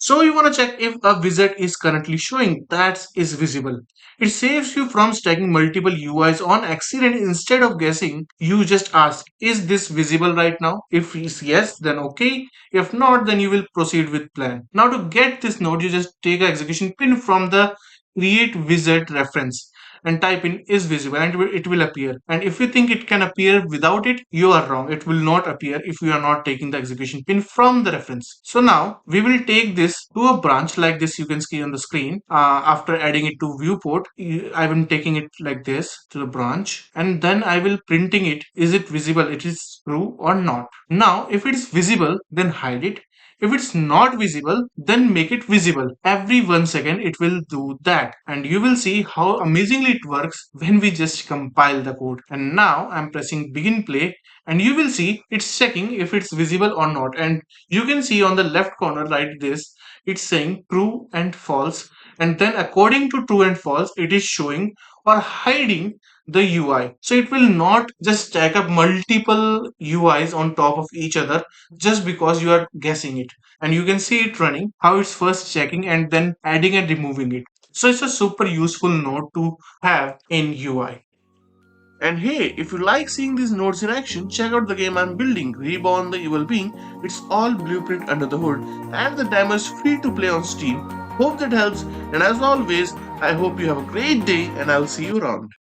So you want to check if a widget is currently showing that is visible. It saves you from stacking multiple UIs on accident. Instead of guessing, you just ask, is this visible right now? If it's yes, then okay. If not, then you will proceed with plan. Now to get this node, you just take an execution pin from the create widget reference and type in is visible, and it will appear. And if you think it can appear without it, you are wrong. It will not appear if you are not taking the execution pin from the reference. So now we will take this to a branch like this. You can see on the screen. After adding it to viewport, I am taking it like this to the branch, and then I will printing it. Is it visible? It is true or not? Now if it is visible, then hide it. If it's not visible, then make it visible. Every 1 second it will do that, and you will see how amazingly it works when we just compile the code. And now I'm pressing begin play, and you will see it's checking if it's visible or not. And you can see on the left corner like this, it's saying true and false, and then according to true and false it is showing or hiding the UI. So it will not just stack up multiple UIs on top of each other just because you are guessing it. And you can see it running, how it's first checking and then adding and removing it. So it's a super useful node to have in UI. And hey, if you like seeing these nodes in action, check out the game I'm building, Reborn the Evil Being. It's all blueprint under the hood, and the demo is free to play on Steam. Hope that helps, and as always, I hope you have a great day, and I'll see you around.